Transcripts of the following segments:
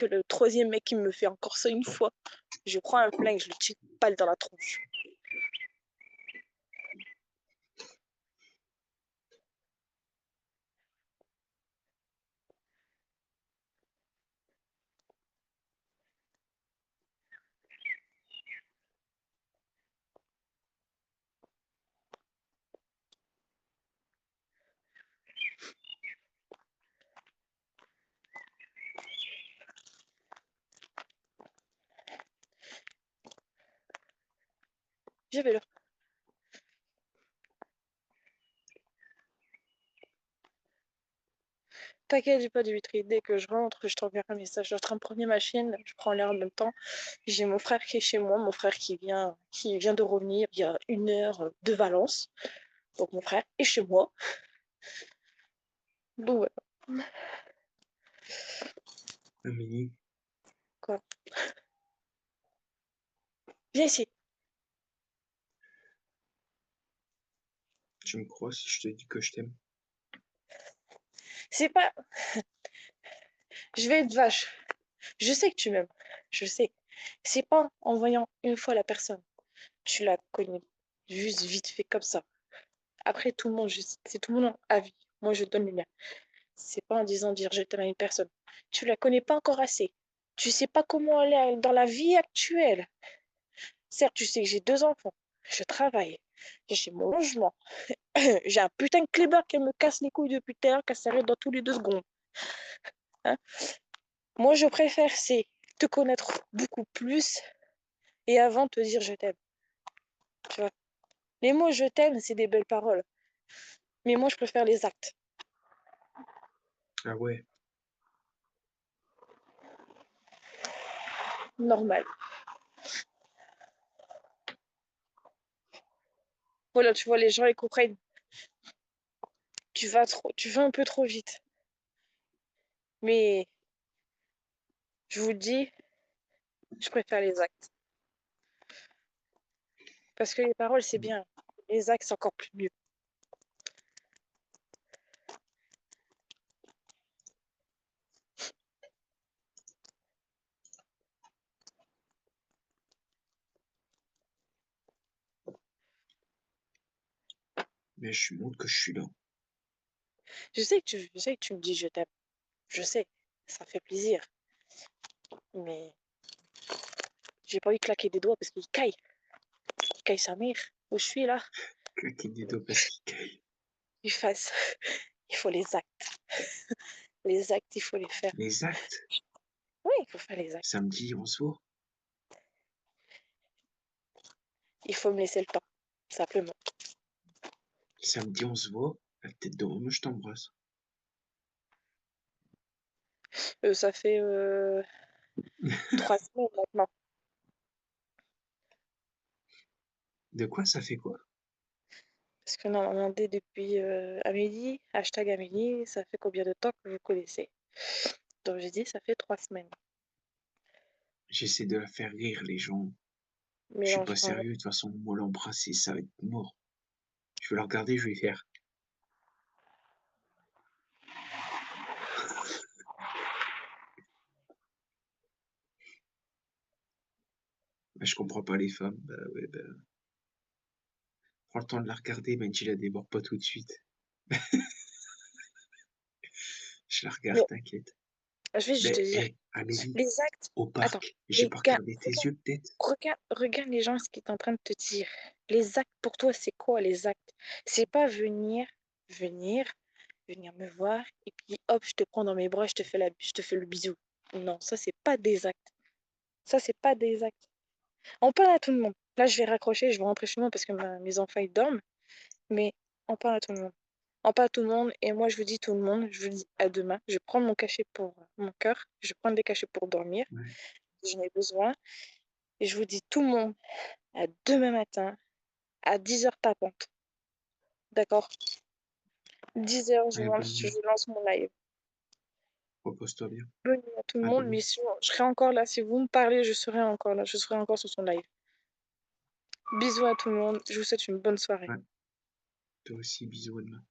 que le troisième mec, il me fait encore ça une fois. Je prends un flingue, je le tire balle dans la tronche. Je vais là. T'inquiète, j'ai pas de vitrine. Dès que je rentre, je t'enverrai un message. Je suis en train de prendre ma chienne, je prends l'air en même temps. J'ai mon frère qui est chez moi, mon frère qui vient de revenir il y a 1 heure de Valence. Donc mon frère est chez moi. Donc voilà. Amélie, Quoi? Viens ici. tu me crois si je te dis que je t'aime? C'est pas. Je vais être vache. Je sais que tu m'aimes. Je sais. C'est pas en voyant une fois la personne. Tu la connais. Juste vite fait comme ça. Après, tout le monde, c'est tout le monde a avis. Moi, je donne le mien. C'est pas en disant dire je t'aime à une personne. Tu la connais pas encore assez. Tu sais pas comment elle est dans la vie actuelle. Certes, tu sais que j'ai 2 enfants. Je travaille. J'ai mon logement. J'ai un putain de clébard qui me casse les couilles depuis tout à l'heure, qui s'arrête dans tous les 2 secondes. Hein. Moi, je préfère, c'est te connaître beaucoup plus et avant te dire je t'aime. Tu vois. Les mots je t'aime, c'est des belles paroles. Mais moi, je préfère les actes. Ah ouais, Normal. Voilà, tu vois, les gens, ils comprennent. Tu vas un peu trop vite. Mais je vous le dis, je préfère les actes. Parce que les paroles, c'est bien. Les actes, c'est encore plus mieux. mais je montre que je suis là. Je sais que tu me dis je t'aime. Je sais. Ça fait plaisir. Mais j'ai pas envie de claquer des doigts parce qu'il caille. Il caille sa mère. Où je suis là, Claquer des doigts parce qu'il caille. il fasse. Il faut les actes. Les actes, il faut les faire. Les actes. Oui, il faut faire les actes. Samedi, on se voit. Il faut me laisser le temps. Simplement. Samedi, on se voit. La tête de Rome, je t'embrasse. Ça fait 3 semaines maintenant. De quoi ça fait quoi? Parce que normalement, dès depuis Amélie, hashtag Amélie, ça fait combien de temps que vous connaissez? Donc j'ai dit, ça fait 3 semaines. J'essaie de la faire rire, les gens. Je suis Mélange pas pas. sérieux, de toute façon, moi l'embrasser, ça va être mort. Je vais la regarder, je vais faire. Bah, je comprends pas les femmes. Bah ouais, bah. Prends le temps de la regarder, même si je la dévore pas tout de suite. Je la regarde, Mais t'inquiète. je vais te Mais, dire, hé, Amélie, les actes. au Attends, parc, j'ai les pas gars, regardé tes regarde, yeux, peut-être? regarde, regarde les gens, ce qu'ils sont en train de te dire. Les actes pour toi, c'est quoi les actes? C'est pas venir, venir me voir, et puis hop, je te prends dans mes bras, je te fais le bisou. Non, ça, c'est pas des actes. Ça, c'est pas des actes. On parle à tout le monde. Là, je vais raccrocher, je vais rentrer chez moi parce que mes enfants, ils dorment. Mais on parle à tout le monde. On parle à tout le monde. Et moi, je vous dis tout le monde, je vous dis à demain. Je prends mon cachet pour mon cœur. Je prends des cachets pour dormir. Ouais. J'en ai besoin. Et je vous dis tout le monde à demain matin à 10 heures tapante. D'accord? 10 heures, je Ouais, bonne lance, je nuit. lance mon live. Repose-toi bien. Bonne nuit à tout le À monde. demain. Mais sinon, je serai encore là. Si vous me parlez, je serai encore là. Je serai encore sur son live. Bisous à tout le monde. Je vous souhaite une bonne soirée. Ouais, toi aussi, bisous à demain.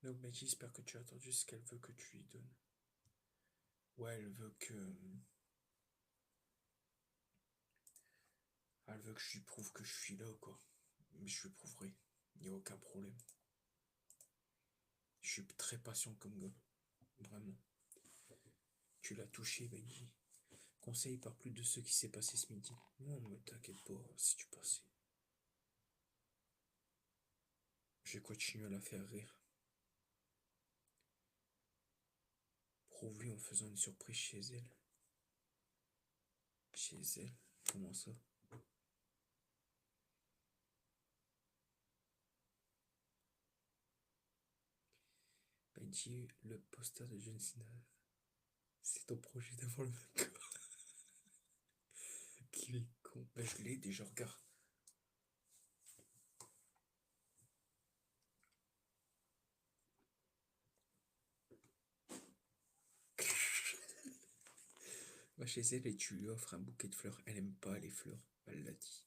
Donc, mais j'espère que tu as entendu ce qu'elle veut que tu lui donnes. Ouais, elle veut que je lui prouve que je suis là, quoi. Mais je lui prouverai. Il n'y a aucun problème. Je suis très patient comme gars. Vraiment. Tu l'as touché, Benji. Conseil par plus de ce qui s'est passé ce midi. Non, mais t'inquiète pas, si tu passais. Je continue à la faire rire. Prouve-lui en faisant une surprise chez elle. Chez elle? Comment ça? Benji, le poster de John Cena, c'est ton projet d'avoir le même corps. Qu'il est con. Ben, je l'ai déjà, regarde. Va chez elle et tu lui offres un bouquet de fleurs. Elle aime pas les fleurs, elle l'a dit.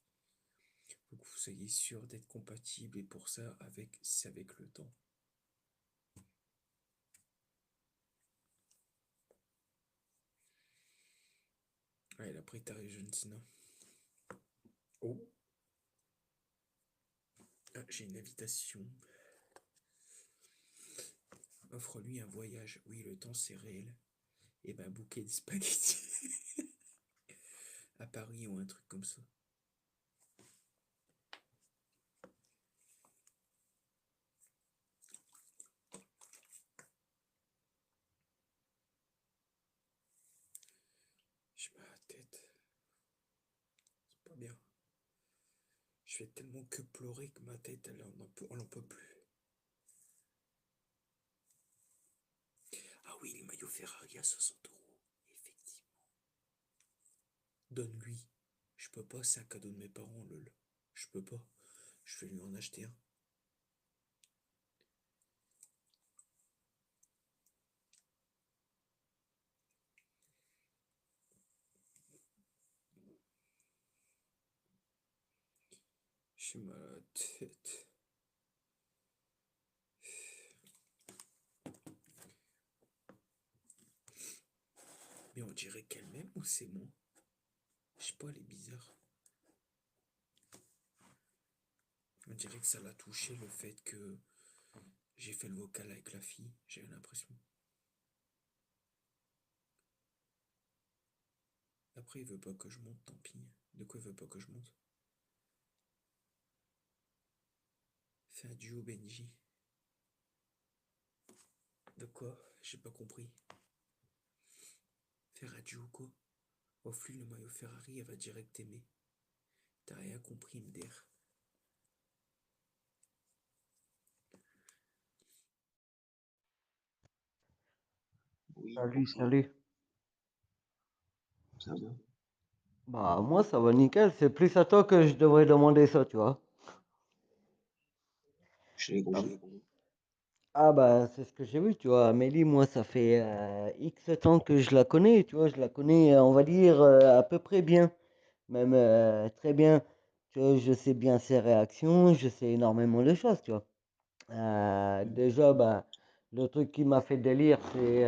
Faut que vous soyez sûr d'être compatible et pour ça, c'est avec le temps. Ah, elle a pris tarif John Cena. Oh, ah, j'ai une invitation. Offre-lui un voyage. Oui, le temps c'est réel. Et ben, un bouquet de spaghettis. À Paris ou un truc comme ça. Je mets la tête. C'est pas bien. Je fais tellement que pleurer que ma tête, elle en peut plus. Ah oui, le maillot Ferrari à 60 €. Effectivement. Donne-lui. Je peux pas, c'est un cadeau de mes parents, lol. Je peux pas. Je vais lui en acheter un. J'ai mal à la tête. Mais on dirait qu'elle m'aime ou c'est moi? Je sais pas, elle est bizarre. On dirait que ça l'a touché le fait que j'ai fait le vocal avec la fille. J'ai l'impression. Après, il veut pas que je monte, tant pis. De quoi il veut pas que je monte? Fais un duo Benji. De quoi? J'ai pas compris. Faire un duo quoi? Offre-lui le maillot Ferrari, elle va direct t'aimer. T'as rien compris, MDR. Oui, Salut, bonsoir. salut. Ça va? Bah, moi, ça va nickel. C'est plus à toi que je devrais demander ça, tu vois. Je l'ai Ah, compris. ah, bah, c'est ce que j'ai vu, tu vois. Amélie, moi, ça fait X temps que je la connais, tu vois. Je la connais, on va dire, à peu près bien. Même très bien. Tu vois, je sais bien ses réactions, je sais énormément de choses, tu vois. Déjà, bah, le truc qui m'a fait délire, c'est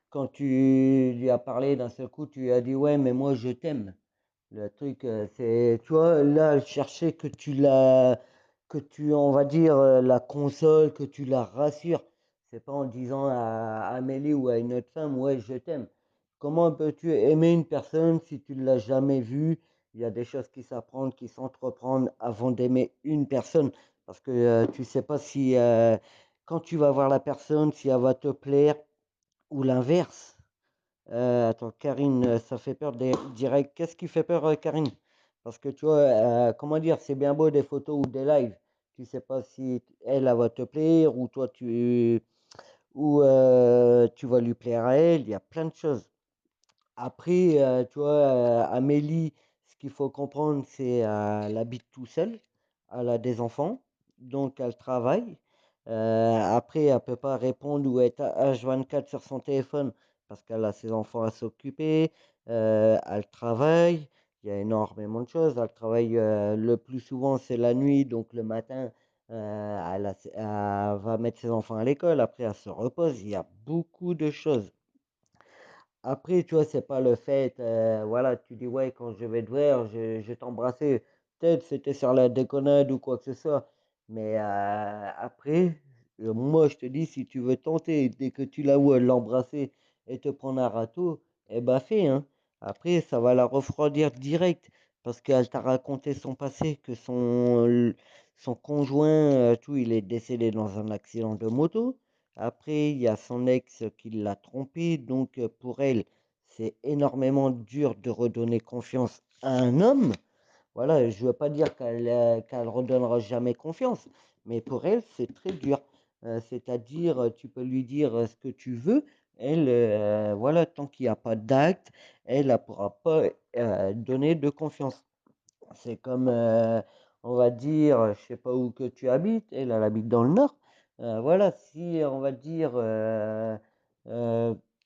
quand tu lui as parlé d'un seul coup, tu lui as dit, ouais, mais moi, je t'aime. Le truc, c'est, tu vois, là, chercher que tu, on va dire, la console, que tu la rassures. C'est pas en disant à Amélie ou à une autre femme, ouais, je t'aime. Comment peux-tu aimer une personne si tu ne l'as jamais vue? Il y a des choses qui s'apprennent, qui s'entreprennent avant d'aimer une personne. Parce que tu sais pas si, quand tu vas voir la personne, si elle va te plaire ou l'inverse. Attends, Karine, ça fait peur direct. Qu'est-ce qui fait peur, Karine? Parce que tu vois, comment dire, c'est bien beau des photos ou des lives. Tu sais pas si elle va te plaire ou toi tu vas lui plaire à elle. Il y a plein de choses. Après, tu vois, Amélie, ce qu'il faut comprendre, c'est qu'elle habite tout seule. Elle a des enfants, donc elle travaille. Après, elle ne peut pas répondre ou être H24 sur son téléphone parce qu'elle a ses enfants à s'occuper. Elle travaille. Il y a énormément de choses. Elle travaille le plus souvent, c'est la nuit, donc le matin, elle va mettre ses enfants à l'école, après elle se repose. Il y a beaucoup de choses. Après, tu vois, c'est pas le fait, voilà, tu dis: «Ouais, quand je vais te voir, je vais t'embrasser». Peut-être c'était sur la déconnade ou quoi que ce soit, mais après, moi, je te dis, si tu veux tenter, dès que tu la vois l'embrasser et te prendre un râteau, eh bah, fais, hein. Après, ça va la refroidir direct parce qu'elle t'a raconté son passé, que son conjoint, tout, il est décédé dans un accident de moto. Après, il y a son ex qui l'a trompée, donc pour elle, c'est énormément dur de redonner confiance à un homme. Voilà, je veux pas dire qu'elle redonnera jamais confiance, mais pour elle, c'est très dur. C'est-à-dire, tu peux lui dire ce que tu veux, elle, voilà, tant qu'il y a pas d'acte, elle, ne pourra pas donner de confiance. C'est comme, on va dire, je sais pas où que tu habites, elle habite dans le nord. Voilà, si on va dire, heu,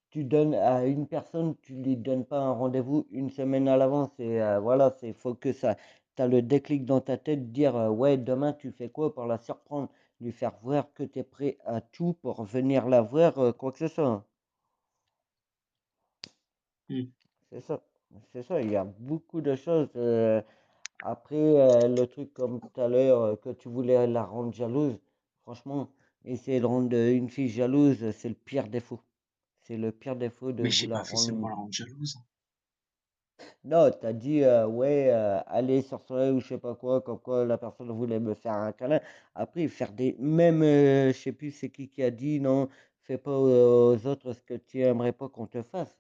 tu donnes à une personne, tu lui donnes pas un rendez-vous une semaine à l'avance et voilà, c'est faut que ça tu as le déclic dans ta tête, de dire, «Ouais, demain tu fais quoi?» pour la surprendre, lui faire voir que tu es prêt à tout pour venir la voir, quoi que ce soit, hein. Hmm. C'est ça, c'est ça, il y a beaucoup de choses, après, le truc comme tout à l'heure, que tu voulais la rendre jalouse, franchement, essayer de rendre, une fille jalouse, c'est le pire défaut. C'est le pire défaut de Mais j'ai pas vouloir fait rendre seulement une la rendre jalouse. non, tu as dit, ouais, aller sur Soleil ou je sais pas quoi, comme quoi la personne voulait me faire un câlin. Après faire des même, je sais plus c'est qui a dit: «Non, fais pas aux autres ce que tu aimerais pas qu'on te fasse».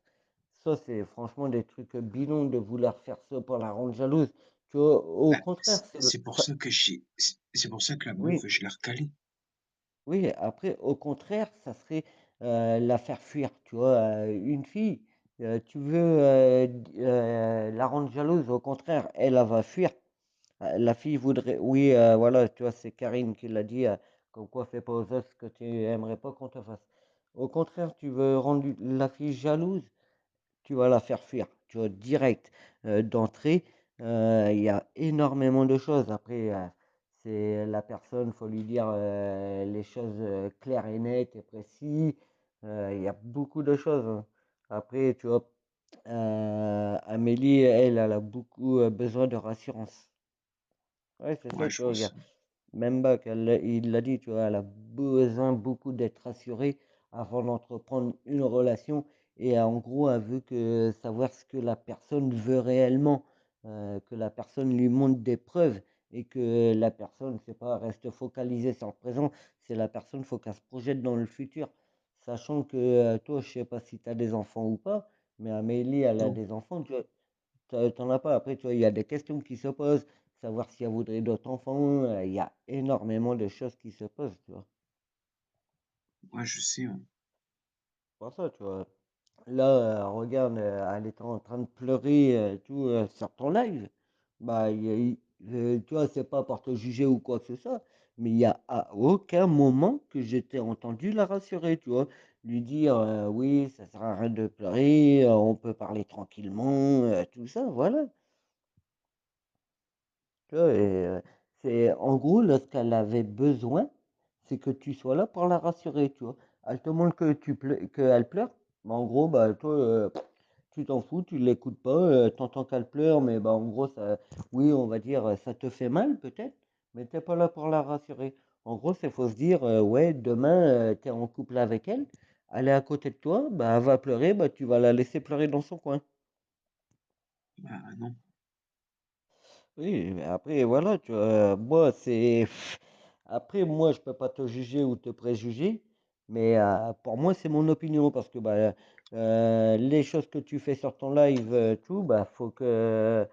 Ça, c'est franchement des trucs, bidons de vouloir faire ça pour la rendre jalouse. Tu vois? Au Bah, contraire, c'est le c'est pour ça ça que c'est pour ça que la meuf, oui. je l'ai recalée. Oui, après, au contraire, ça serait, la faire fuir, tu vois? Une fille, tu veux, la rendre jalouse, au contraire, elle va fuir. La fille voudrait oui, voilà, tu vois? C'est Karine qui l'a dit, comme quoi: «Fais pas aux autres ce que tu aimerais pas qu'on te fasse». Au contraire, tu veux rendre la fille jalouse, tu vas la faire fuir, tu vois? Direct, d'entrée, il y a énormément de choses. Après, c'est la personne, faut lui dire, les choses, claires et nettes et précis. Il y a beaucoup de choses, hein. Après, tu vois? Amélie, elle, elle a beaucoup, besoin de rassurance. Ouais, c'est Ouais, ça, tu je vois? vois ça. Même Bach, il l'a dit, tu vois, elle a besoin beaucoup d'être rassurée avant d'entreprendre une relation et en gros, elle veut que savoir ce que la personne veut réellement, que la personne lui montre des preuves et que la personne, c'est pas, reste focalisée sur le présent, c'est la personne, faut qu'elle se projette dans le futur. Sachant que toi, je sais pas si tu as des enfants ou pas, mais Amélie, elle a Non, des enfants, tu vois. Tu as pas. Après, tu vois, il y a des questions qui se posent, savoir si elle voudrait d'autres enfants, il y a énormément de choses qui se posent, tu vois? ouais, je sais, ouais. C'est pour ça, tu vois? Là, regarde, elle était en train de pleurer, tout, sur ton live. Bah, tu vois, c'est pas pour te juger ou quoi que ce soit, mais il y a à aucun moment que je t'ai entendu la rassurer, tu vois? Lui dire, «Oui, ça sert à rien de pleurer, on peut parler tranquillement», tout ça, voilà. Tu vois? Et c'est en gros, là, ce qu'elle avait besoin, c'est que tu sois là pour la rassurer, tu vois? Elle te montre que tu pleu qu'elle pleure, bah, en gros, bah, toi, tu t'en fous, tu l'écoutes pas, tu entends qu'elle pleure, mais bah, en gros, ça oui, on va dire, ça te fait mal peut-être, mais tu es pas là pour la rassurer. En gros, c'est faut se dire, ouais, demain, tu es en couple avec elle, elle est à côté de toi, bah, elle va pleurer, bah, tu vas la laisser pleurer dans son coin. Bah, non. Oui, mais après, voilà, tu vois, moi, c'est après, moi, je peux pas te juger ou te préjuger, mais pour moi, c'est mon opinion parce que, bah, les choses que tu fais sur ton live, tout, bah, faut que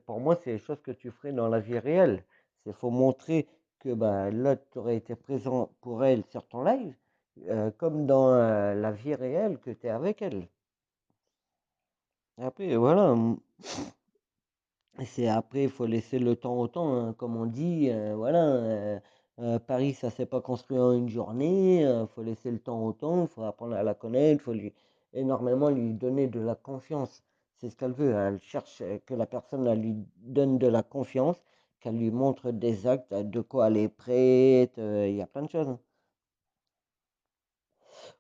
pour moi, c'est les choses que tu ferais dans la vie réelle. C'est faut montrer que, bah, là, tu aurais été présent pour elle sur ton live, comme dans, la vie réelle que tu es avec elle. Après, voilà, et c'est après, il faut laisser le temps au temps, hein, comme on dit, voilà, Paris, ça s'est pas construit en une journée, il faut laisser le temps au temps, il faut apprendre à la connaître, il faut lui énormément lui donner de la confiance. C'est ce qu'elle veut, elle cherche, que la personne, elle lui donne de la confiance, qu'elle lui montre des actes de quoi elle est prête. Il y a plein de choses, hein.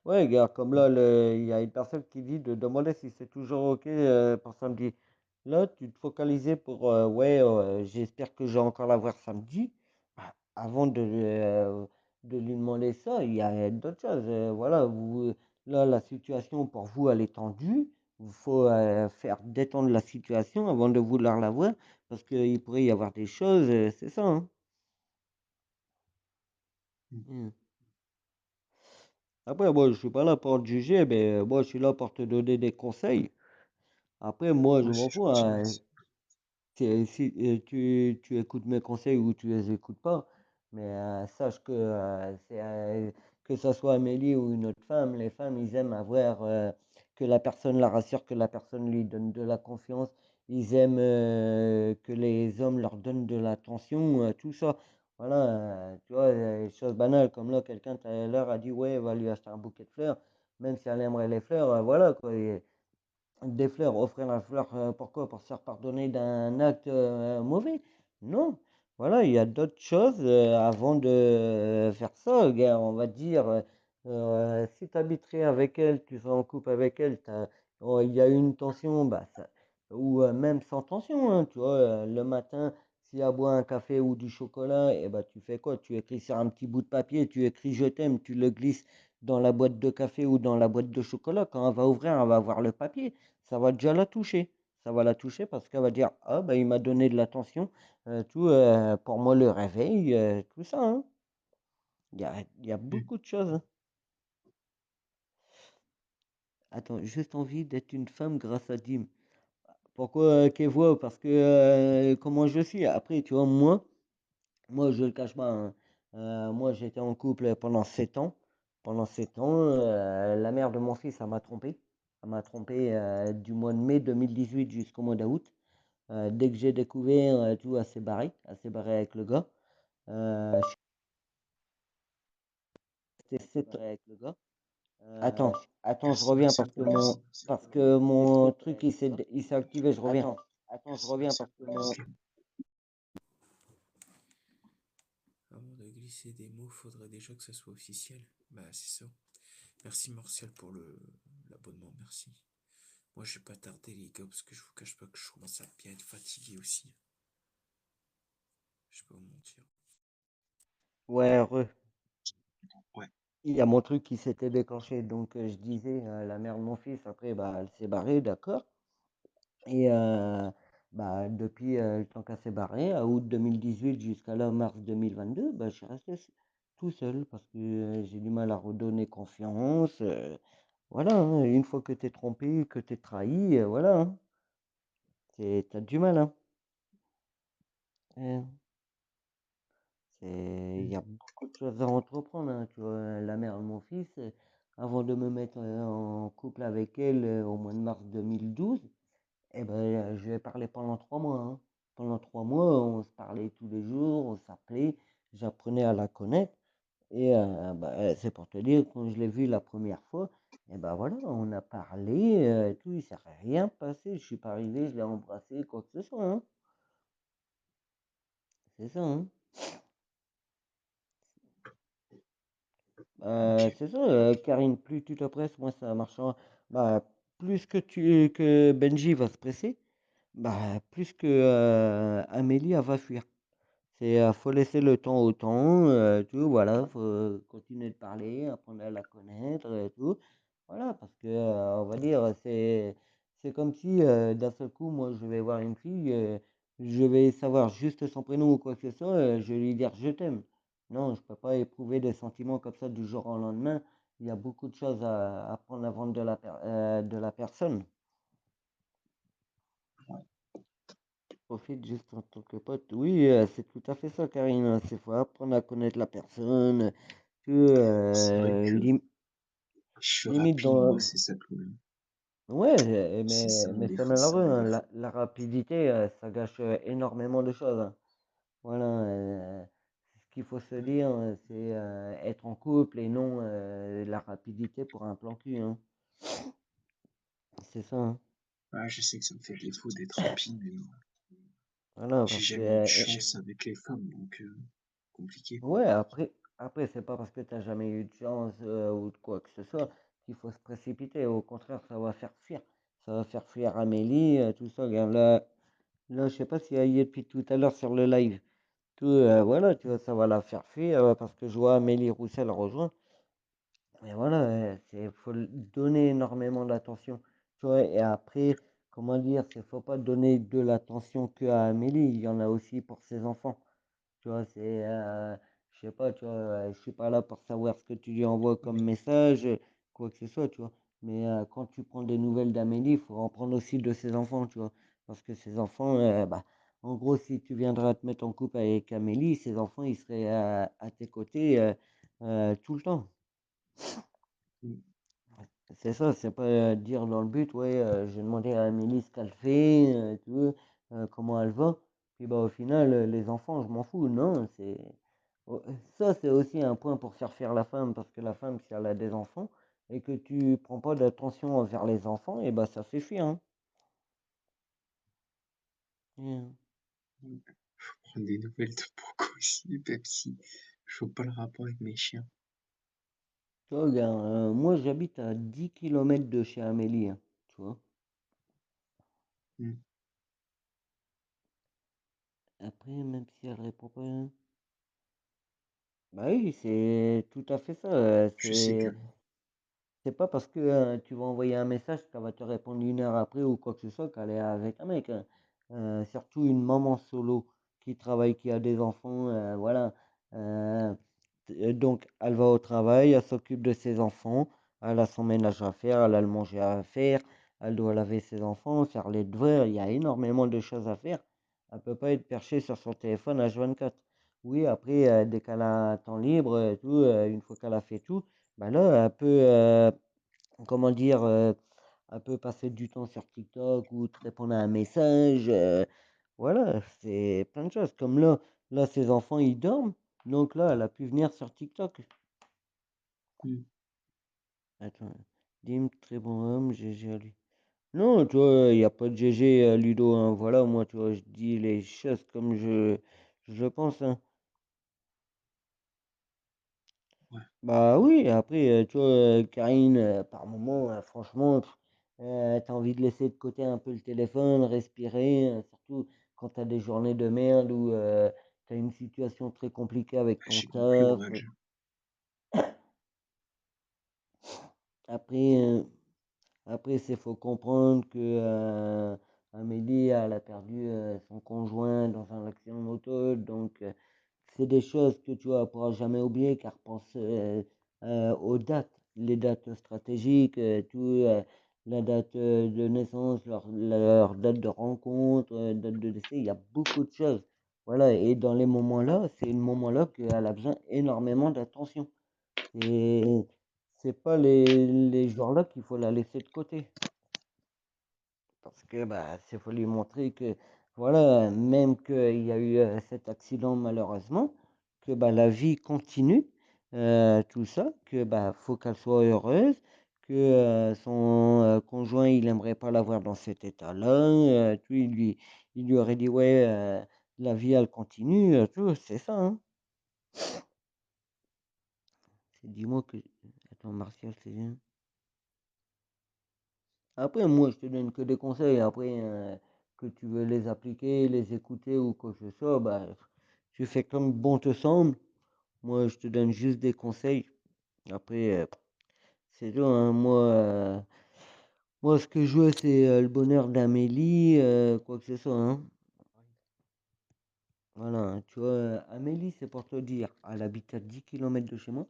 Ouais, regarde, comme là, il y a une personne qui dit de demander si c'est toujours OK pour samedi. Là, tu te focalisais pour ouais, j'espère que je vais encore la voir samedi. Bah, avant de lui demander ça, il y a d'autres choses. Voilà, là, la situation pour vous, elle est tendue. Il faut faire détendre la situation avant de vouloir la voir parce qu'il pourrait y avoir des choses, c'est ça, hein. Mm. Mm. Après, moi, je suis pas là pour te juger, mais moi, je suis là pour te donner des conseils. Après, moi, je Ouais, m'en c'est fous, gentil, hein. merci. Si tu écoutes mes conseils ou tu les écoutes pas, mais sache que ça soit Amélie ou une autre femme, les femmes, ils aiment avoir que la personne la rassure, que la personne lui donne de la confiance. Ils aiment que les hommes leur donnent de l'attention, tout ça. Voilà, tu vois, des choses banales comme là, quelqu'un tout à l'heure a dit, ouais, va lui acheter un bouquet de fleurs, même si elle aimerait les fleurs, voilà quoi. Des fleurs, offrir la fleur, pourquoi? Pour se faire pardonner d'un acte mauvais? Non. Voilà, il y a d'autres choses avant de faire ça, gars. On va dire, si tu habiterais avec elle, tu serais en couple avec elle, oh, il y a une tension, bah, ou même sans tension, hein, tu vois, le matin, si elle boit un café ou du chocolat, et bah, tu fais quoi? Tu écris sur un petit bout de papier, tu écris je t'aime, tu le glisses dans la boîte de café ou dans la boîte de chocolat. Quand elle va ouvrir, elle va voir le papier, ça va déjà la toucher. Ça va la toucher parce qu'elle va dire, ah bah il m'a donné de l'attention, tout pour moi le réveil, tout ça, hein. Il y a Mm. beaucoup de choses, hein. Attends, juste envie d'être une femme grâce à Dim. Pourquoi qu'elle voit? Parce que comment je suis. Après, tu vois, moi je le cache pas, hein. Moi j'étais en couple pendant 7 ans. Pendant 7 ans, la mère de mon fils, elle m'a trompé. Elle m'a trompé du mois de mai 2018 jusqu'au mois d'août. Dès que j'ai découvert tout, elle s'est barrée avec le gars. Je suis resté 7 ans avec le gars. Attends, attends, je Merci reviens Martial parce que pour les... mon truc il s'est activé, je reviens. Attends, je Merci reviens Martial parce que pour les mon excuses. Avant de glisser des mots, faudrait déjà que ça soit officiel. Bah, c'est ça. Merci Martial pour l'abonnement, merci. Moi, je vais pas tarder, les gars, parce que je vous cache pas que je commence à bien être fatigué aussi. Je vais pas vous mentir. ouais, Ouais. il y a mon truc qui s'était déclenché. Donc je disais la mère de mon fils après bah elle s'est barrée, d'accord. Et bah depuis le temps qu'elle s'est barrée, à août 2018 jusqu'à là mars 2022, bah je suis resté tout seul parce que j'ai du mal à redonner confiance. Voilà, hein, une fois que t'es trompé, que t'es trahi, voilà, hein, t'as du mal, hein. Euh, il y a Mm. beaucoup de choses à entreprendre, hein, tu vois. La mère de mon fils, avant de me mettre en couple avec elle au mois de mars 2012, eh ben, je lui ai parlé pendant 3 mois, hein. Pendant 3 mois, on se parlait tous les jours, on s'appelait, j'apprenais à la connaître. Et bah, c'est pour te dire, quand je l'ai vue la première fois, et ben voilà, on a parlé, et tout, il s'est rien passé. Je suis pas arrivé, je l'ai embrassé, quoi que ce soit, hein. C'est ça, hein. Ok. C'est ça, Karine, plus tu te presses, moins ça marchera. Bah, plus que Benji va se presser, bah, plus que Amélie elle va fuir. Faut laisser le temps au temps, tout, voilà, faut continuer de parler, apprendre à la connaître, tout. Voilà, parce que, on va dire, c'est comme si d'un seul coup, moi, je vais voir une fille, je vais savoir juste son prénom ou quoi que ce soit, je vais lui dire je t'aime. Non, je peux pas éprouver des sentiments comme ça du jour au lendemain. Il y a beaucoup de choses à prendre avant de la personne. Profite juste en tant que pote. Oui, c'est tout à fait ça, Karine. C'est faut apprendre à connaître la personne. Que C'est vrai que je suis limite rapide, moi, dans. c'est ça le problème. Ouais, C'est ça mon mais c'est défaut, c'est malheureux, mon hein. défaut. La rapidité, ça gâche énormément de choses, hein. Voilà. Ce qu'il faut se dire, c'est être en couple et non la rapidité pour un plan cul, hein. C'est ça, hein. Ouais, je sais que ça me fait défaut d'être rapide, mais Voilà, J'ai parce que, jamais eu de chance avec les femmes, donc compliqué, quoi. ouais, après, c'est pas parce que t'as jamais eu de chance ou de quoi que ce soit qu'il faut se précipiter. Au contraire, ça va faire fuir. Ça va faire fuir Amélie, tout ça. Regarde, là, je sais pas si elle y est depuis tout à l'heure sur le live. Tout, voilà, tu vois, ça va la faire fuir parce que je vois Amélie Roussel rejoindre. Mais voilà, faut donner énormément d'attention. Tu vois, et après, comment dire, faut pas donner de l'attention que à Amélie. Il y en a aussi pour ses enfants. Tu vois, je sais pas, tu vois, je suis pas là pour savoir ce que tu lui envoies comme Oui, message, quoi que ce soit, tu vois. Mais quand tu prends des nouvelles d'Amélie, il faut en prendre aussi de ses enfants, tu vois. Parce que ses enfants, bah, en gros, si tu viendras te mettre en couple avec Amélie, ses enfants, ils seraient à tes côtés tout le temps. oui, C'est ça, c'est pas dire dans le but, ouais, j'ai demandé à Amélie ce qu'elle fait, tu vois, comment elle va. Puis bah au final, les enfants, je m'en fous. Non, oh, ça, c'est aussi un point pour faire la femme, parce que la femme, si elle a des enfants et que tu prends pas d'attention envers les enfants, et bah ça fait fuir, hein. Mm. oui. Prendre des nouvelles de Poco aussi, même si je vois pas le rapport avec mes chiens. Tu vois, regarde, moi j'habite à 10 kilomètres de chez Amélie, hein, tu vois. Mm. Après, même si elle répond pas, hein. Bah oui, c'est tout à fait ça. Je sais que C'est pas parce que tu vas envoyer un message qu'elle va te répondre une heure après ou quoi que ce soit qu'elle est avec un mec, hein. Surtout une maman solo qui travaille, qui a des enfants, voilà. Euh, donc elle va au travail, elle s'occupe de ses enfants, elle a son ménage à faire, elle a le manger à faire, elle doit laver ses enfants, faire les devoirs, il y a énormément de choses à faire. Elle peut pas être perchée sur son téléphone H24. Oui, après, dès qu'elle a un temps libre, et tout, une fois qu'elle a fait tout, bah là, elle peut, comment dire, elle peut passer du temps sur TikTok ou te répondre à un message. Voilà, c'est plein de choses. Comme là, ses enfants, ils dorment. Donc là, elle a pu venir sur TikTok. mm. Attends, Dim, très bon homme, GG à lui. Non, tu vois, il n'y a pas de GG à Ludo, hein. Voilà, moi, tu vois, je dis les choses comme je pense, hein. Ouais, Bah oui, après, tu vois, Karine, par moment, franchement, t'as envie de laisser de côté un peu le téléphone, respirer, surtout quand t'as des journées de merde ou t'as une situation très compliquée avec ton j'ai compris, taf. Aurel. Après, après, c'est faut comprendre que Amélie, elle a perdu son conjoint dans un accident de moto, donc c'est des choses que tu ne pourras jamais oublier car pense aux dates, les dates stratégiques, tout, la date de naissance, leur date de rencontre, date de décès, il y a beaucoup de choses. Voilà, et dans les moments-là, c'est le moment-là qu'elle a besoin énormément d'attention. Et c'est pas les jours-là qu'il faut la laisser de côté. Parce que bah, c'est faut lui montrer que voilà, même qu'il y a eu cet accident malheureusement, que bah, la vie continue, tout ça, que bah, faut qu'elle soit heureuse, que son conjoint il aimerait pas la voir dans cet état-là, tout, il lui aurait dit ouais, la vie elle continue, tout, c'est ça, hein. Dis-moi que. Attends, Martial, c'est bien. Après, moi, je te donne que des conseils. Après, que tu veux les appliquer, les écouter ou quoi que ce soit, bah, tu fais comme bon te semble. Moi, je te donne juste des conseils. Après, c'est tout, hein. Moi, ce que je veux, c'est le bonheur d'Amélie, quoi que ce soit, hein. Voilà, hein. Tu vois, Amélie, c'est pour te dire, elle habite à 10 kilomètres de chez moi.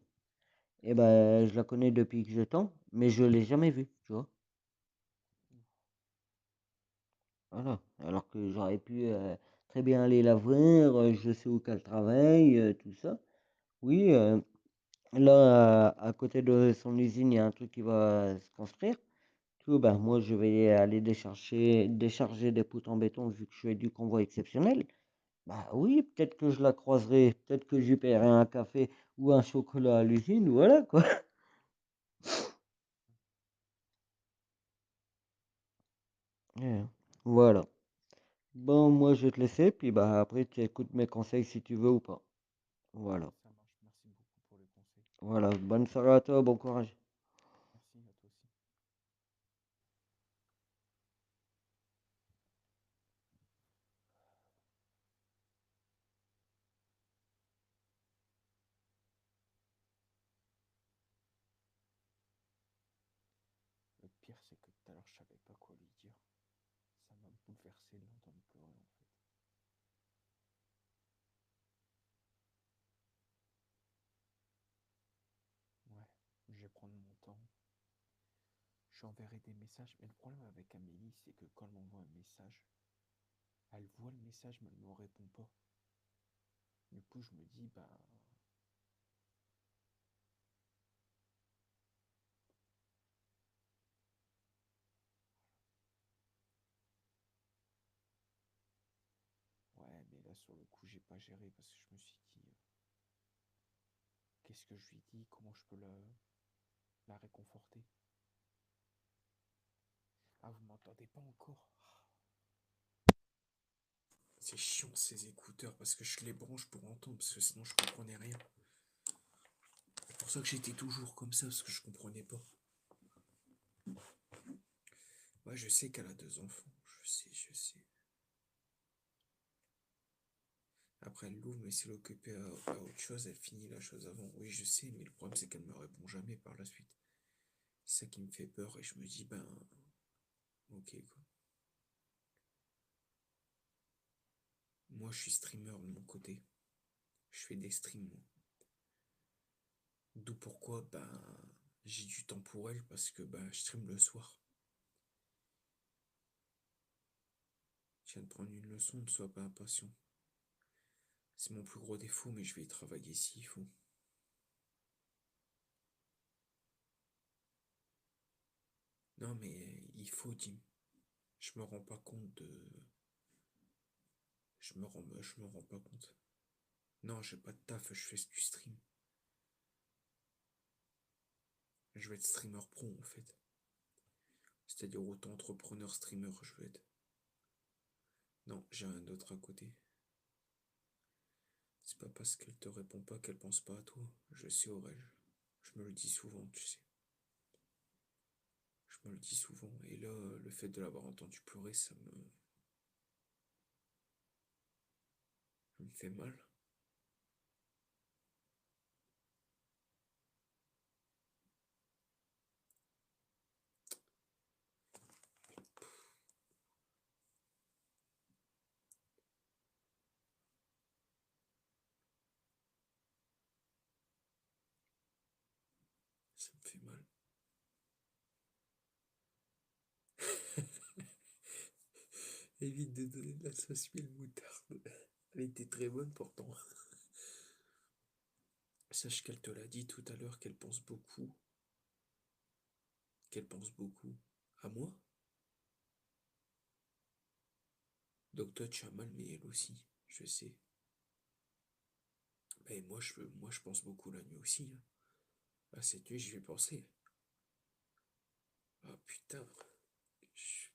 Et ben, je la connais depuis que je temps, mais je l'ai jamais vue, tu vois. Voilà, alors que j'aurais pu très bien aller la voir, je sais où qu'elle travaille, tout ça. Oui, là, à côté de son usine, il y a un truc qui va se construire. Tout, ben, moi, je vais aller décharger des poutres en béton vu que je fais du convoi exceptionnel. Bah oui, peut-être que je la croiserai, peut-être que je lui paierai un café ou un chocolat à l'usine, voilà quoi. Ouais, voilà. Bon, moi je vais te laisser, puis bah après tu écoutes mes conseils si tu veux ou pas. Voilà. Ça marche, merci beaucoup pour les conseils. Voilà. Bonne soirée à toi, bon courage. Merci à toi aussi. Le pire, c'est que tout à l'heure, je savais pas quoi lui dire. Ça m'a bouleversé de l'entendre pleurer en fait. Ouais, je vais prendre mon temps. J'enverrai des messages. Mais le problème avec Amélie, c'est que quand elle m'envoie un message, elle voit le message mais elle ne me répond pas. Du coup, je me dis, bah. Ouais, mais là, sur le coup, j'ai pas géré parce que je me suis dit, qu'est-ce que je lui dis? Comment je peux la réconforter? Ah, vous m'entendez pas encore? C'est chiant ces écouteurs parce que je les branche pour entendre parce que sinon je comprenais rien. C'est pour ça que j'étais toujours comme ça parce que je comprenais pas. Ouais, je sais qu'elle a 2 enfants. Je sais, je sais. Après, elle l'ouvre, mais si elle est occupée à autre chose, elle finit la chose avant. Oui, je sais, mais le problème, c'est qu'elle me répond jamais par la suite. C'est ça qui me fait peur et je me dis, ben, ok, quoi. Moi, je suis streamer de mon côté. Je fais des streams, moi. D'où pourquoi, ben, j'ai du temps pour elle parce que, ben, je stream le soir. Je viens de prendre une leçon, ne sois pas impatient. C'est mon plus gros défaut, mais je vais y travailler s'il faut. Non, mais il faut, Dim. Je me rends pas compte de. Je me rends pas compte. Non, j'ai pas de taf, je fais du stream. Je vais être streamer pro en fait. C'est-à-dire auto-entrepreneur streamer, je veux être. Non, j'ai rien d'autre à côté. C'est pas parce qu'elle te répond pas qu'elle pense pas à toi. Je sais, Aurel. Je me le dis souvent, tu sais. Je me le dis souvent. Et là, le fait de l'avoir entendu pleurer, ça me fait mal. Ça me fait mal. Évite de donner de la sauce huile moutarde. Elle était très bonne pourtant. Sache qu'elle te l'a dit tout à l'heure qu'elle pense beaucoup. Qu'elle pense beaucoup. À moi? Donc toi tu as mal mais elle aussi. Je sais. Mais moi je pense beaucoup la nuit aussi, hein. Ah, cette nuit, j'y vais penser. Ah putain. Je-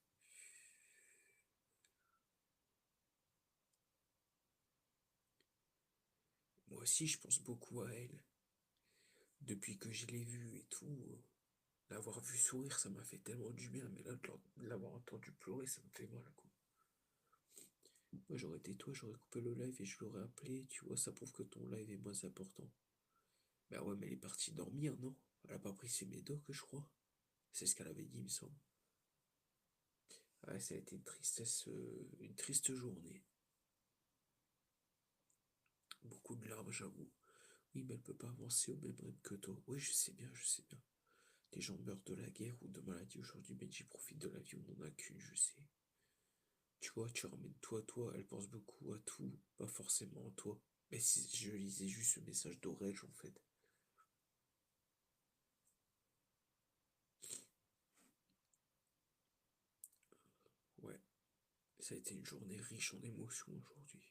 Moi aussi, je pense beaucoup à elle. Depuis que je l'ai vue et tout, l'avoir vue sourire, ça m'a fait tellement du bien. Mais là, de l'avoir entendu pleurer, ça me fait mal, quoi. Moi, j'aurais été toi, j'aurais coupé le live et je l'aurais appelé. Tu vois, ça prouve que ton live est moins important. Bah ouais, mais elle est partie dormir, non? Elle a pas pris ses médocs, je crois. C'est ce qu'elle avait dit, il me semble. Ouais, ça a été une tristesse, une triste journée. Beaucoup de larmes, j'avoue. Oui, mais elle peut pas avancer au même rythme que toi. Oui, je sais bien, je sais bien. Des gens meurent de la guerre ou de maladie aujourd'hui, mais j'y profite de la vie, on n'en a qu'une, je sais. Tu vois, tu ramènes toi, elle pense beaucoup à tout, pas forcément à toi. Mais si je lisais juste ce message d'Orage, en fait. Ouais, ça a été une journée riche en émotions aujourd'hui.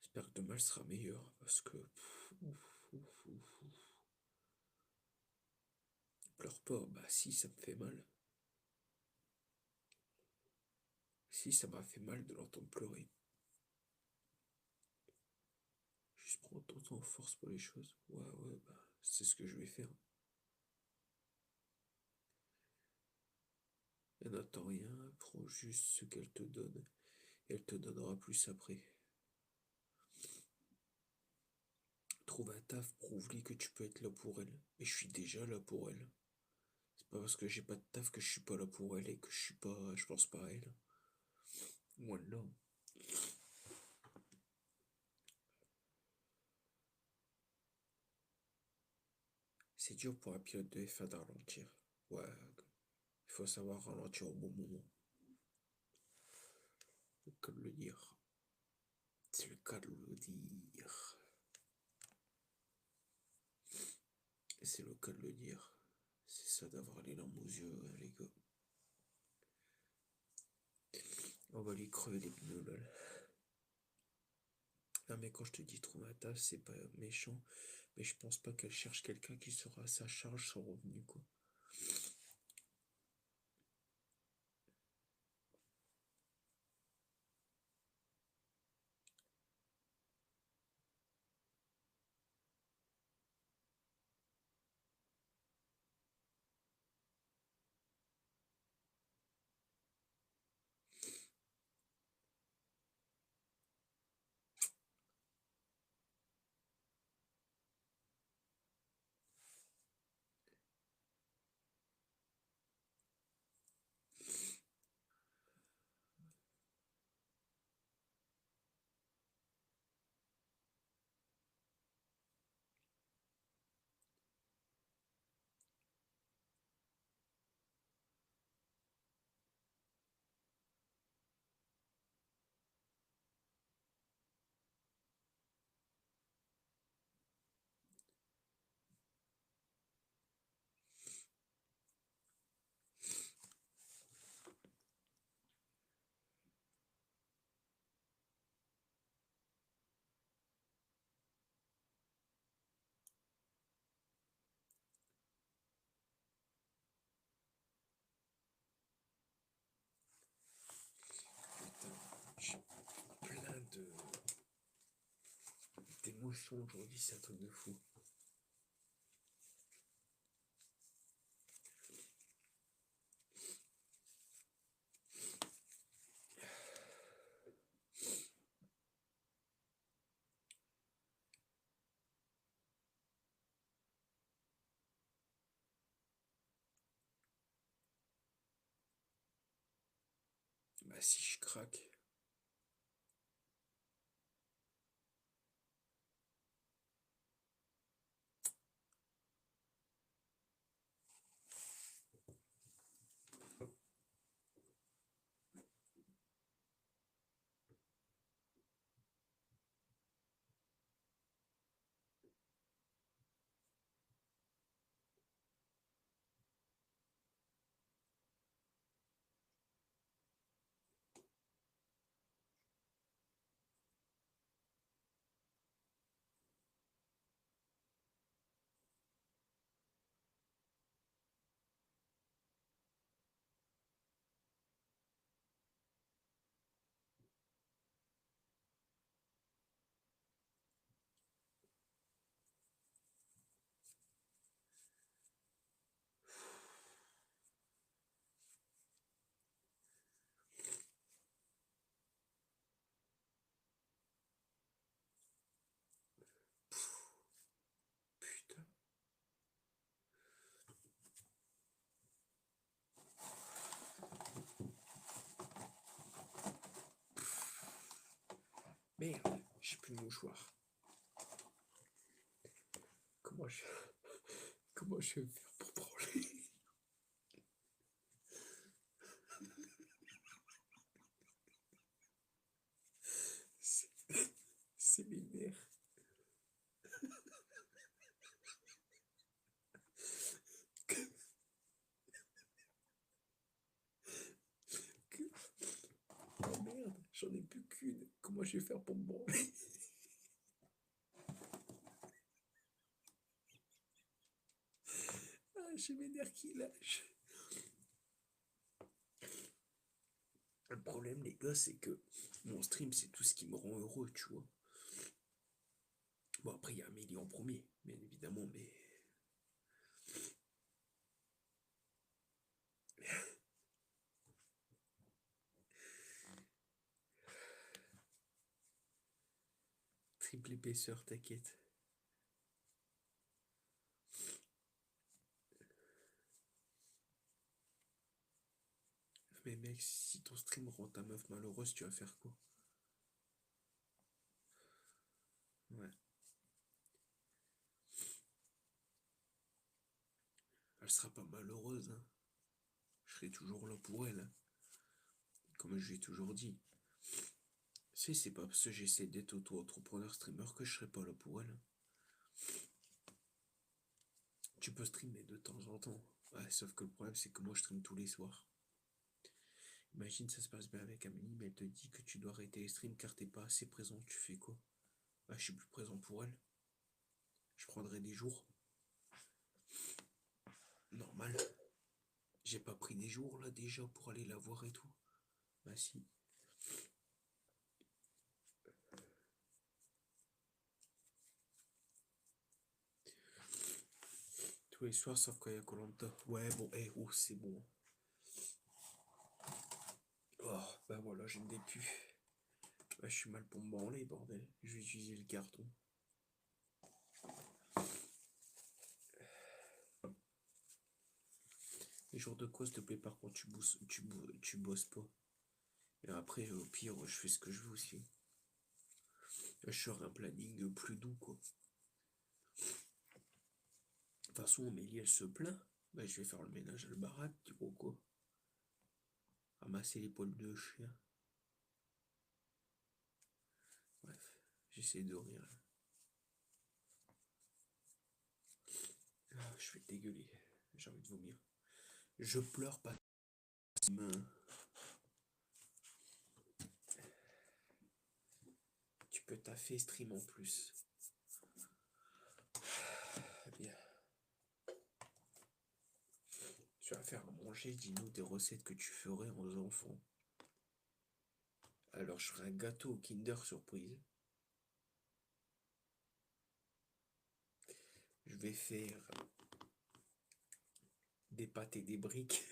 J'espère que demain sera meilleur, parce que... Pleure pas, bah si, ça me fait mal. Si, ça m'a fait mal de l'entendre pleurer. Juste prendre ton temps en force pour les choses. Ouais, bah, c'est ce que je vais faire. Elle n'attend rien, prends juste ce qu'elle te donne, et elle te donnera plus après. Trouve un taf, prouve-lui que tu peux être là pour elle. Et je suis déjà là pour elle. C'est pas parce que j'ai pas de taf que je suis pas là pour elle et que je pense pas à elle. Moi là. C'est dur pour un pilote de F1 de ralentir. Ouais, il faut savoir ralentir au bon moment. C'est le cas de le dire. C'est le cas de le dire. Et c'est le cas de le dire. C'est ça d'avoir les larmes aux yeux, hein, les gars. On va lui crever les pneus, lol. Non, mais quand je te dis trouver un taf, c'est pas méchant. Mais je pense pas qu'elle cherche quelqu'un qui sera à sa charge sans revenu, quoi. Putain, j'ai plein d'émotions aujourd'hui, c'est un truc de fou. Bah si je craque. Putain. Merde, j'ai plus de mouchoir. Comment je... Comment je vais faire pour branler? C'est c'est mes nerfs. Oh merde, j'en ai plus qu'une. Comment je vais faire pour me branler? Ah, j'ai mes nerfs qui lâchent. Le problème, les gars, c'est que mon stream, c'est tout ce qui me rend heureux, tu vois. Bon, après, il y a Amélie en premier, bien évidemment, mais... Triple épaisseur, t'inquiète. Mais mec, si ton stream rend ta meuf malheureuse, tu vas faire quoi? Ouais. Elle sera pas malheureuse, hein. Je serai toujours là pour elle, hein. Comme je lui ai toujours dit. C'est pas parce que j'essaie d'être auto-entrepreneur streamer que je serai pas là pour elle, hein. Tu peux streamer de temps en temps. Ouais, sauf que le problème, c'est que moi, je stream tous les soirs. Imagine, ça se passe bien avec Amélie, mais elle te dit que tu dois arrêter les streams car t'es pas assez présent. Tu fais quoi? Bah, je suis plus présent pour elle. Je prendrai des jours. Normal. J'ai pas pris des jours là déjà pour aller la voir et tout. Bah si. Tous les soirs sauf quand il y a Koh Lanta. Ouais bon, oh c'est bon. Oh bah voilà, je ne l'ai plus. Bah, je suis mal pour me branler, bordel. Je vais utiliser le carton. Les jours de quoi, s'il te plaît, par contre, tu bosses pas. Et après, au pire, je fais ce que je veux aussi. Je ferai un planning plus doux, quoi. De toute façon, Amélie, elle se plaint. Bah, je vais faire le ménage à la baraque, tu vois quoi. Ramasser les poils de chien. Bref, j'essaie de rire. Ah, je vais dégueuler. J'ai envie de vomir. Je pleure pas. Tu peux taffer stream en plus. Bien. Tu vas faire à manger, dis-nous des recettes que tu ferais aux enfants. Alors je ferai un gâteau au Kinder Surprise. Je vais faire des pâtes et des briques.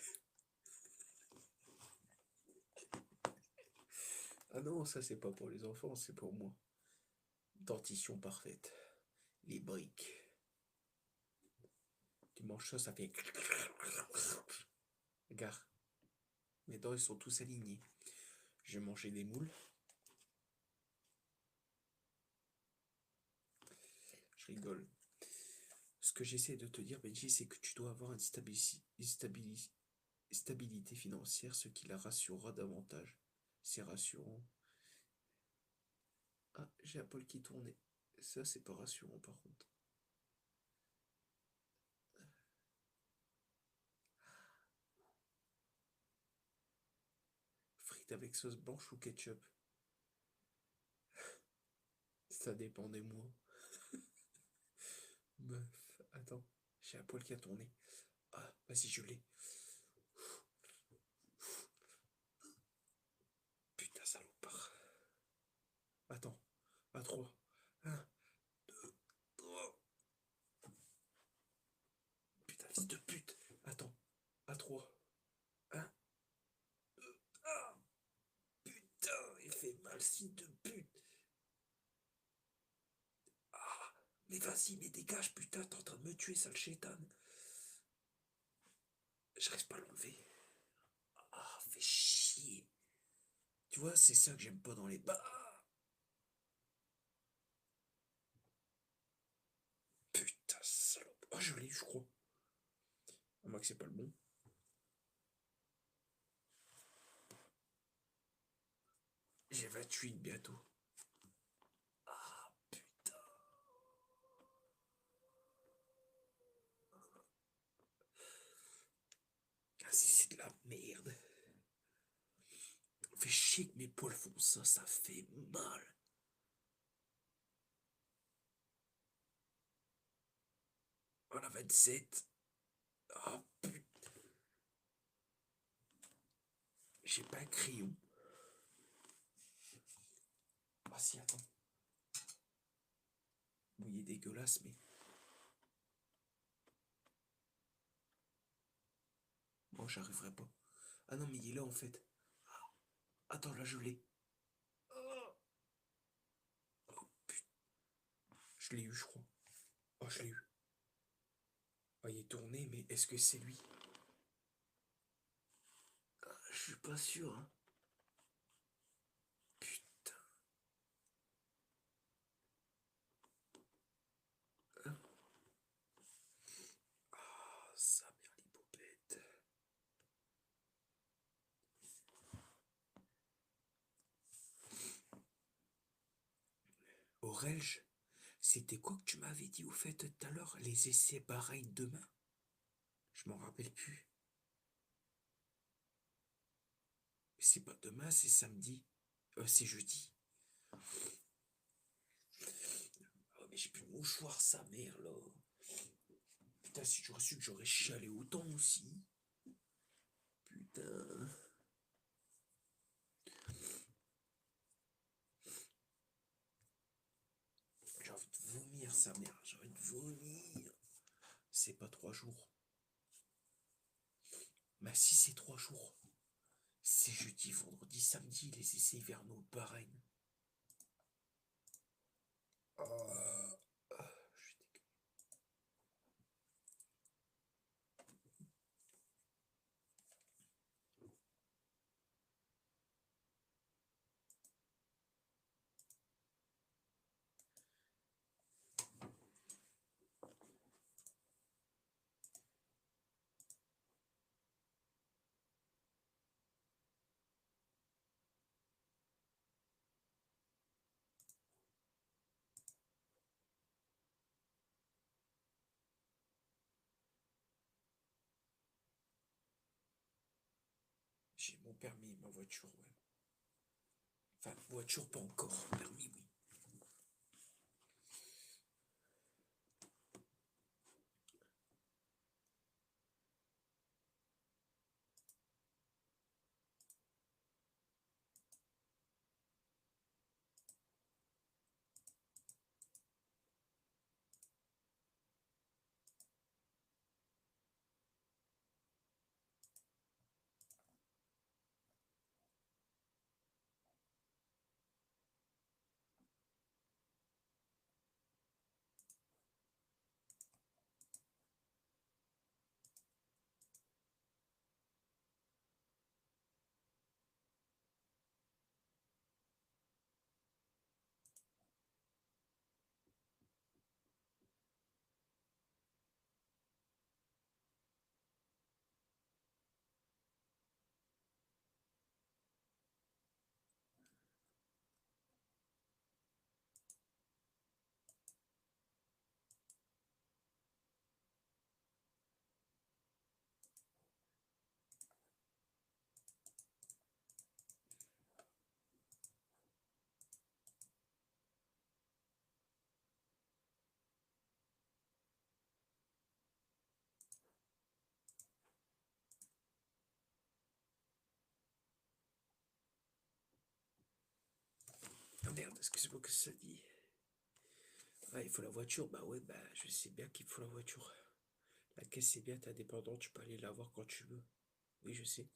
Ah non, ça c'est pas pour les enfants, c'est pour moi. Dentition parfaite. Les briques. Tu manges ça, ça fait... Regarde. Mes dents, ils sont tous alignés. Je vais manger des moules. Je rigole. Ce que j'essaie de te dire, Benji, c'est que tu dois avoir une stabilité financière, ce qui la rassurera davantage. C'est rassurant. Ah, j'ai Apple qui tournait. Ça, c'est pas rassurant par contre. Frites avec sauce blanche ou ketchup? Ça dépend des mois. Meuf, attends, j'ai un poil qui a tourné. Ah, vas-y, je l'ai. Putain, salopard. Attends, à 3. 1, 2, 3. Putain, fils de pute. Attends, à 3. 1, 2, ah. Putain, il fait mal, fils de pute. Ah, mais vas-y, mais dégage, putain, t'es en train de me tuer, sale chétan. J'arrive pas à l'enlever. Ah, fais chier. Tu vois, c'est ça que j'aime pas dans les bars. Putain, salope. Oh, je l'ai eu, je crois. À moins que c'est pas le bon. J'ai 28 bientôt. Ah, putain. Ah, si c'est de la merde. Fait chier que mes poils font ça, ça fait mal. On a 27. Ah, putain. J'ai pas un crayon. si, attends. Bon, il est dégueulasse, mais... Bon, j'arriverai pas. Ah non, mais il est là, en fait. Attends, là, je l'ai. Oh, putain. Je l'ai eu, je crois. Oh, je l'ai eu. Oh, il est tourné, mais est-ce que c'est lui? Je suis pas sûr, hein. Putain. Oh, sa mère l'hypopète. Aurelge, c'était quoi que tu m'avais dit au fait tout à l'heure? Les essais Bahreïn demain? Je m'en rappelle plus. C'est pas demain, c'est samedi. C'est jeudi. Oh, mais j'ai plus de mouchoir, sa mère, là. Putain, si j'aurais su que j'aurais chialé autant aussi. Putain. J'ai envie de vomir, sa mère. J'ai envie de vomir. C'est pas 3 jours. Bah si, c'est 3 jours. C'est jeudi, vendredi, samedi, les essais hivernaux de Bahreïn. Oh, je suis dégueu. J'ai mon permis, ma voiture, ouais. Enfin, voiture pas encore, permis, oui. Ah merde, excuse-moi que ça dit. Ah, il faut la voiture. Bah ouais, bah je sais bien qu'il faut la voiture. La caisse, c'est bien, t'es indépendant, tu peux aller la voir quand tu veux. Oui, je sais.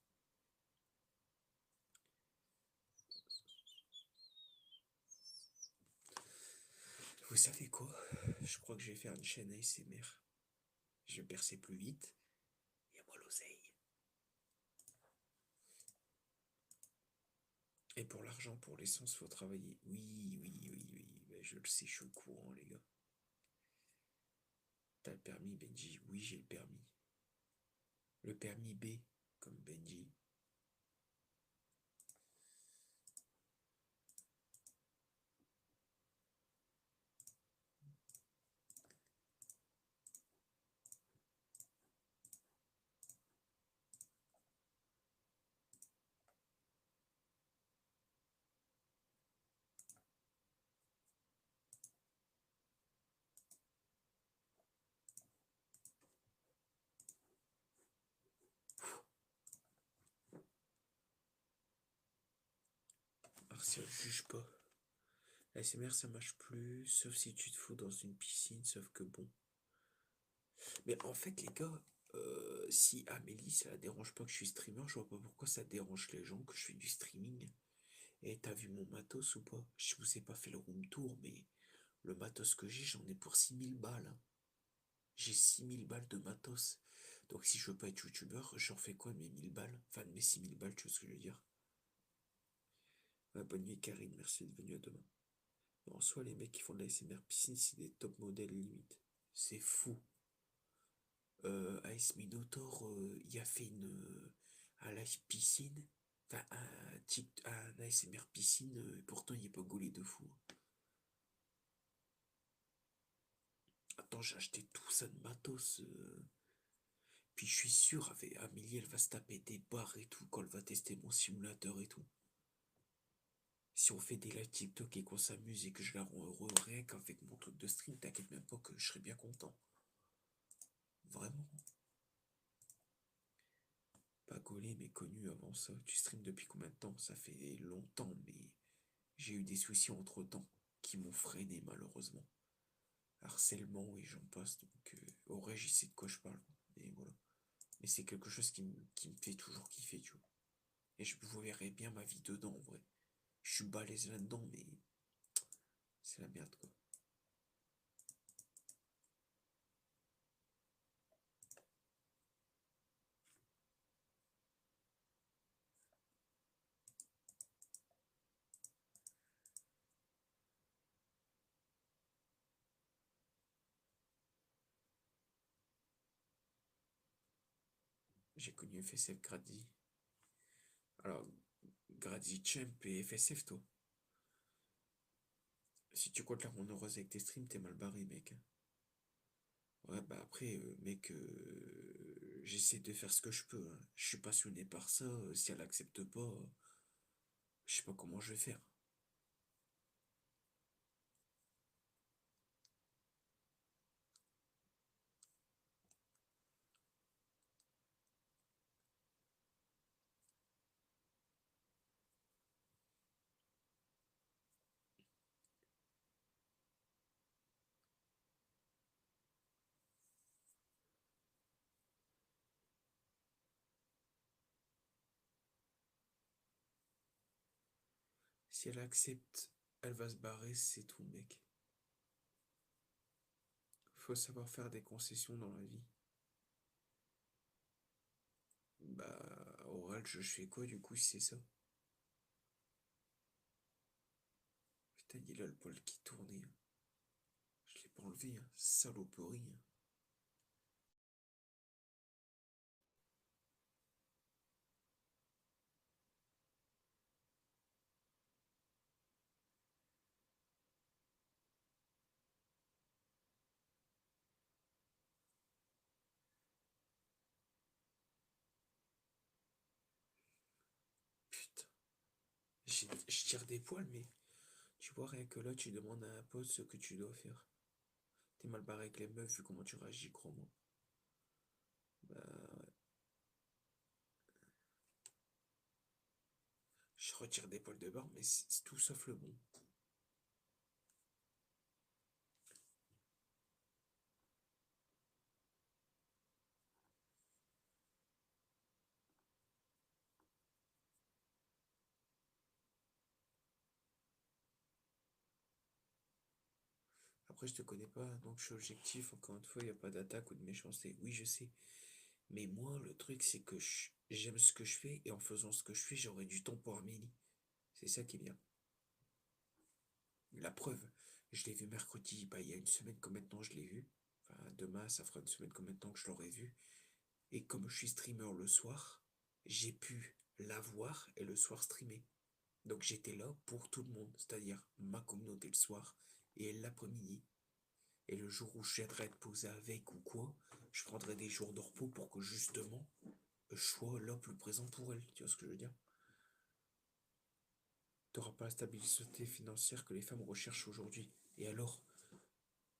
Vous savez quoi? Je crois que je vais faire une chaîne ASMR. Je vais percer plus vite. Et à moi l'oseille. Et pour l'argent, pour l'essence, faut travailler. Oui, oui, oui, oui. Mais je le sais, je suis au courant, les gars. T'as le permis, Benji? Oui, j'ai le permis. Le permis B, comme Benji. Martial, juge pas. ASMR ça marche plus, sauf si tu te fous dans une piscine, sauf que bon. Mais en fait les gars, si Amélie ça la dérange pas que je suis streamer, je vois pas pourquoi ça dérange les gens que je fais du streaming. Et t'as vu mon matos ou pas? Je vous ai pas fait le room tour, mais le matos que j'ai, j'en ai pour 6 000 balles, hein. J'ai 6 000 balles de matos. Donc si je veux pas être youtubeur, j'en fais quoi de mes 1000 balles? Enfin de mes 6 000 balles, tu vois ce que je veux dire? Ouais, bonne nuit Karine, merci d'être venue à demain. En soi, les mecs qui font de la SMR piscine, c'est des top modèles limite. C'est fou. Ice Minotaur, il a fait un live piscine. Enfin, un ASMR piscine, pourtant il est pas gaulé de fou. Attends, j'ai acheté tout ça de matos. Puis je suis sûr, avec Amélie, elle va se taper des barres et tout quand elle va tester mon simulateur et tout. Si on fait des live TikTok et qu'on s'amuse et que je la rends heureux rien qu'avec mon truc de stream, t'inquiète même pas que je serais bien content. Vraiment. Pas gaulé mais connu avant ça. Tu stream depuis combien de temps? Ça fait longtemps, mais j'ai eu des soucis entre temps qui m'ont freiné malheureusement. Harcèlement et j'en passe, donc aurais je sais de quoi je parle. Et voilà. Mais c'est quelque chose qui me fait toujours kiffer, tu vois. Et je vous verrais bien ma vie dedans en vrai. Je suis balèze là-dedans, mais c'est la merde quoi. J'ai connu FSF Grady. Alors, Grady Champ et FSF toi. Si tu comptes la rendre heureuse avec tes streams, t'es mal barré mec. Ouais bah après mec, j'essaie de faire ce que je peux, hein. Je suis passionné par ça, si elle accepte pas, je sais pas comment je vais faire. Si elle accepte, elle va se barrer, c'est tout mec. Faut savoir faire des concessions dans la vie. Bah, oral, je fais quoi du coup si c'est ça? Putain, il a le poil qui tournait, hein. Je l'ai pas enlevé, hein. Saloperie, hein. Putain. Je tire des poils, mais tu vois, rien que là, tu demandes à un pote ce que tu dois faire. T'es mal barré avec les meufs, vu comment tu réagis, crois-moi. Bah, je retire des poils de barbe, mais c'est tout sauf le bon. Après, je te connais pas, donc je suis objectif. Encore une fois, il n'y a pas d'attaque ou de méchanceté. Oui, je sais. Mais moi, le truc, c'est que j'aime ce que je fais, et en faisant ce que je fais, j'aurai du temps pour Amélie. C'est ça qui est bien. La preuve, je l'ai vu mercredi, bah, il y a une semaine comme maintenant je l'ai vu. Enfin, demain, ça fera une semaine comme maintenant que je l'aurai vu. Et comme je suis streamer le soir, j'ai pu la voir et le soir streamer. Donc j'étais là pour tout le monde, c'est-à-dire ma communauté le soir et elle l'après-midi. Et le jour où je viendrai être posé avec ou quoi, je prendrai des jours de repos pour que justement je sois là plus présent pour elle. Tu vois ce que je veux dire? T'auras pas la stabilité financière que les femmes recherchent aujourd'hui. Et alors?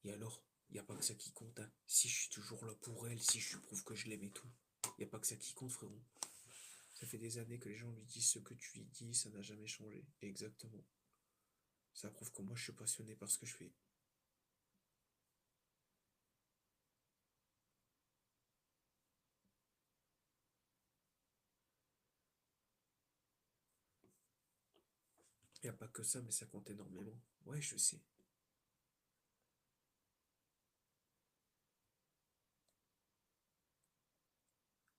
Et alors? Y a pas que ça qui compte, hein. Si je suis toujours là pour elle, si je lui prouve que je l'aime et tout. Y a pas que ça qui compte, frérot. Ça fait des années que les gens lui disent ce que tu lui dis, ça n'a jamais changé. Exactement. Ça prouve que moi je suis passionné par ce que je fais. Y a pas que ça, mais ça compte énormément. Ouais, je sais.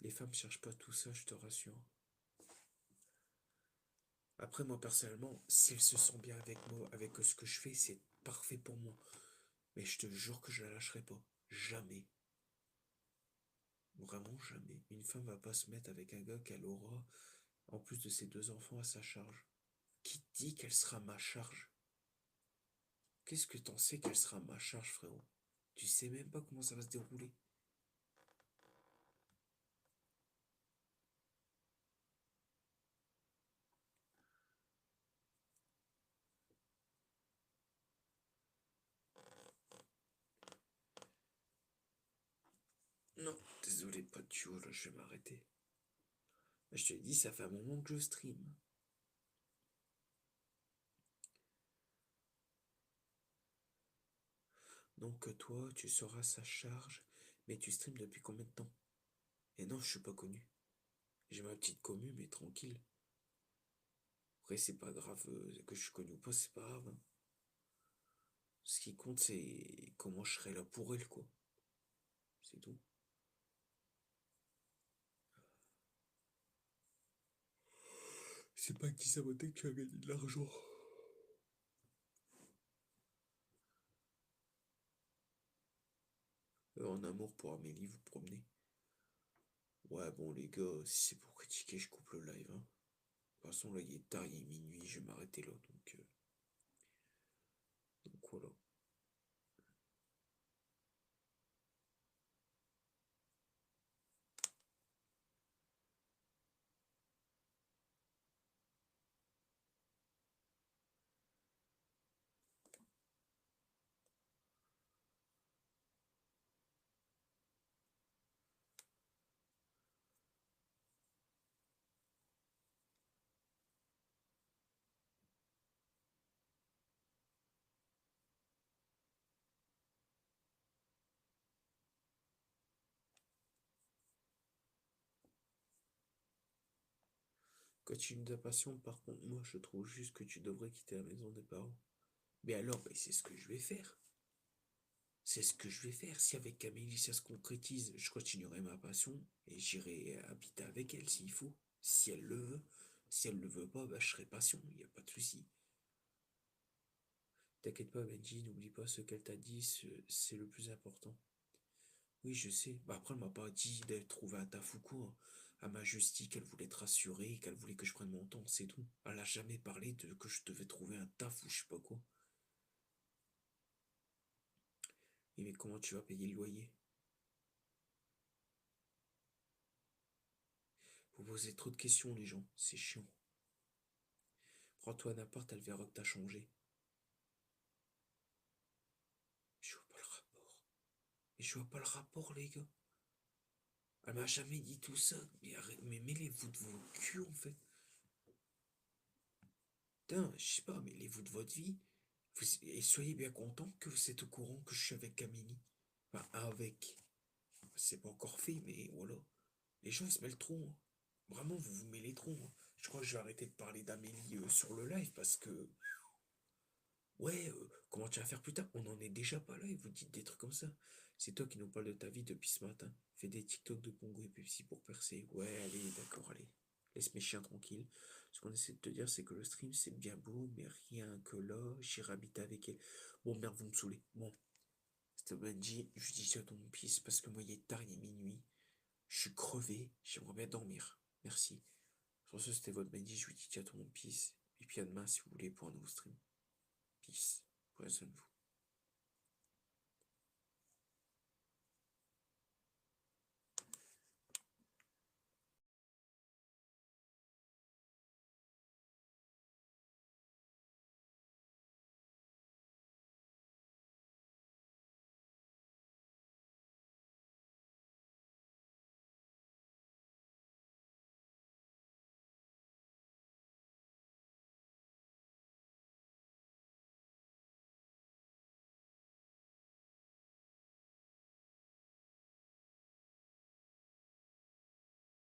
Les femmes cherchent pas tout ça, je te rassure. Après, moi, personnellement, si elles se sentent bien avec moi, avec ce que je fais, c'est parfait pour moi. Mais je te jure que je la lâcherai pas. Jamais. Vraiment jamais. Une femme va pas se mettre avec un gars qu'elle aura, en plus de ses 2 enfants, à sa charge. Qui dit qu'elle sera ma charge? Qu'est-ce que t'en sais qu'elle sera ma charge, frérot? Tu sais même pas comment ça va se dérouler. Non, désolé, pas de duo, là, je vais m'arrêter. Je te l'ai dit, ça fait un moment que je stream. Donc toi, tu seras sa charge, mais tu streams depuis combien de temps? Et non, je suis pas connu. J'ai ma petite commu, mais tranquille. Après, c'est pas grave que je suis connu ou pas, c'est pas grave, hein. Ce qui compte, c'est comment je serai là pour elle, quoi. C'est tout. C'est pas qui saboter que tu as gagné de l'argent. En amour pour Amélie, vous promenez. Ouais, bon, les gars, si c'est pour critiquer, je coupe le live, hein. De toute façon, là, il est tard, il est minuit, je vais m'arrêter là, donc voilà. Continue ta passion, par contre, moi, je trouve juste que tu devrais quitter la maison des parents. Mais alors, c'est ce que je vais faire. C'est ce que je vais faire. Si avec Amélie ça se concrétise, je continuerai ma passion et j'irai habiter avec elle s'il faut. Si elle le veut. Si elle le veut pas, bah, je serai patient, il n'y a pas de souci. T'inquiète pas, Benji, n'oublie pas ce qu'elle t'a dit, c'est le plus important. Oui, je sais. Bah après, elle m'a pas dit d'être trouvé un taf ou quoi. Elle m'a juste dit qu'elle voulait te rassurer, qu'elle voulait que je prenne mon temps, c'est tout. Elle a jamais parlé de que je devais trouver un taf ou je sais pas quoi. Mais comment tu vas payer le loyer? Vous posez trop de questions, les gens, c'est chiant. Prends-toi un appart, elle verra que t'as changé. Je vois pas le rapport. Mais je vois pas le rapport, les gars. Elle m'a jamais dit tout ça. Mais mêlez-vous de vos culs, en fait. Putain, je sais pas, mêlez-vous de votre vie. Et soyez bien content que vous êtes au courant que je suis avec Camille. Enfin, avec. C'est pas encore fait, mais voilà. Les gens, ils se mêlent trop, hein. Vraiment, vous vous mêlez trop, hein. Je crois que je vais arrêter de parler d'Amélie sur le live parce que... Ouais, comment tu vas faire plus tard? On n'en est déjà pas là et vous dites des trucs comme ça. C'est toi qui nous parles de ta vie depuis ce matin. Fais des TikTok de Pongo et Pepsi pour percer. Ouais, allez, d'accord, allez. Laisse mes chiens tranquilles. Ce qu'on essaie de te dire, c'est que le stream, c'est bien beau, mais rien que là, j'irai habiter avec elle. Bon, merde, vous me saoulez. Bon, c'était Benji, je dis ça à ton pisse parce que moi, il est tard, il est minuit. Je suis crevé, j'aimerais bien dormir. Merci. Sur ce, c'était votre Benji, je vous dis ciao tout le monde, peace. Et puis à demain si vous voulez pour un nouveau stream. Peace. Prenez soin de vous.